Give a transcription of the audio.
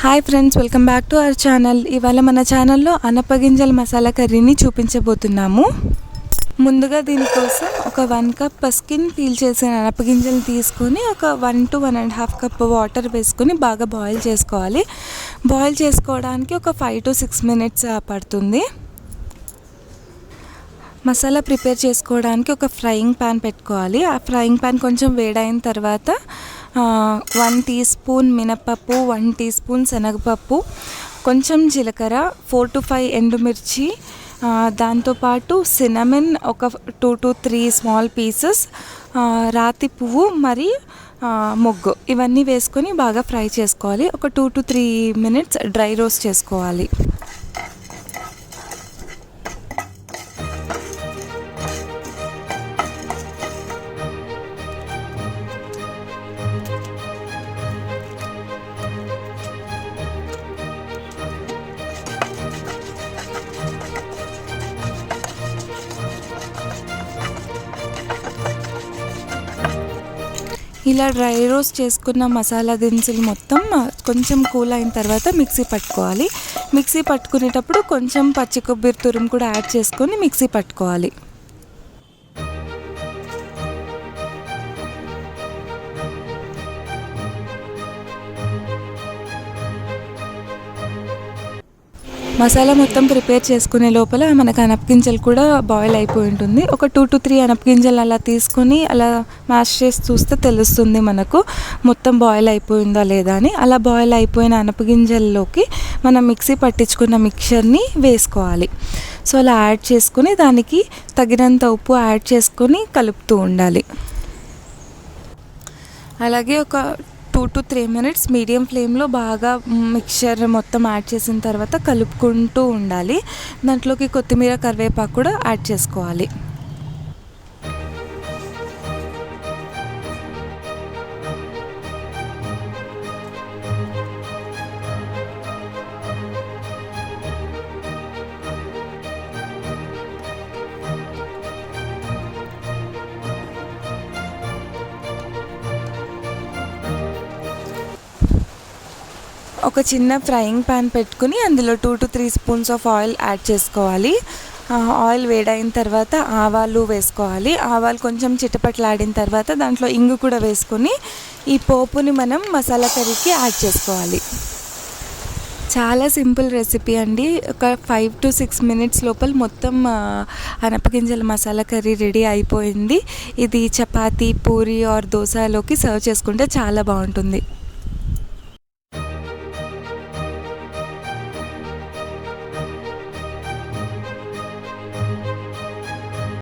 Hi friends, welcome back to our channel. ఇవాళ మన ఛానల్లో అనపగింజల మసాలా కర్రీని చూపించబోతున్నాము. ముందుగా దీనికోసం ఒక 1 కప్ స్కిన్ పీల్ చేసిన అనపగింజలు తీసుకొని ఒక 1 to 1.5 కప్ వాటర్ వేసుకొని బాగా బాయిల్ చేసుకోవాలి. బాయిల్ చేసుకోవడానికి ఒక 5 to 6 minutes పడుతుంది. మసాలా ప్రిపేర్ చేసుకోవడానికి ఒక ఫ్రైయింగ్ ప్యాన్ పెట్టుకోవాలి. ఆ ఫ్రైయింగ్ ప్యాన్ కొంచెం వేడైన తర్వాత 1 teaspoon మినపప్పు, 1 teaspoon శనగపప్పు, కొంచెం జీలకర్ర, 4 to 5 ఎండుమిర్చి, దాంతోపాటు సినమన్ ఒక 2 to 3 స్మాల్ పీసెస్, రాతి పువ్వు మరి మొగ్గు, ఇవన్నీ వేసుకొని బాగా ఫ్రై చేసుకోవాలి. ఒక 2 to 3 minutes డ్రై రోస్ట్ చేసుకోవాలి. ఇలా డ్రై రోస్ట్ చేసుకున్న మసాలా దినుసులు మొత్తం కొంచెం కూల్ అయిన తర్వాత మిక్సీ పట్టుకోవాలి. మిక్సీ పట్టుకునేటప్పుడు కొంచెం పచ్చి కొబ్బరి తురుము కూడా యాడ్ చేసుకొని మిక్సీ పట్టుకోవాలి. మసాలా మొత్తం ప్రిపేర్ చేసుకునే లోపల మనకు అనపగింజలు కూడా బాయిల్ అయిపోయి ఉంటుంది. ఒక 2 to 3 అనపగింజలు అలా తీసుకొని అలా మ్యాష్ చేసి చూస్తే తెలుస్తుంది మనకు మొత్తం బాయిల్ అయిపోయిందా లేదా అని. అలా బాయిల్ అయిపోయిన అనపగింజల్లోకి మనం మిక్సీ పట్టించుకున్న మిక్చర్ని వేసుకోవాలి. సో అలా యాడ్ చేసుకొని దానికి తగినంత ఉప్పు యాడ్ చేసుకొని కలుపుతూ ఉండాలి. అలాగే ఒక 2 to 3 minutes మీడియం ఫ్లేమ్లో బాగా మిక్చర్ మొత్తం యాడ్ చేసిన తర్వాత కలుపుకుంటూ ఉండాలి. దాంట్లోకి కొత్తిమీర, కరివేపాకు కూడా యాడ్ చేసుకోవాలి. ఒక చిన్న ఫ్రైయింగ్ ప్యాన్ పెట్టుకుని అందులో 2 to 3 spoons of oil add చేసుకోవాలి. ఆయిల్ వేడైన తర్వాత ఆవాలు వేసుకోవాలి. ఆవాలు కొంచెం చిటపట్లాడిన తర్వాత దాంట్లో ఇంగు కూడా వేసుకొని ఈ పోపుని మనం మసాలా కర్రీకి యాడ్ చేసుకోవాలి. చాలా సింపుల్ రెసిపీ అండి. ఒక 5 to 6 minutes లోపల మొత్తం అనపగింజల మసాలా కర్రీ రెడీ అయిపోయింది. ఇది చపాతీ, పూరి ఆర్ దోశలోకి సర్వ్ చేసుకుంటే చాలా బాగుంటుంది.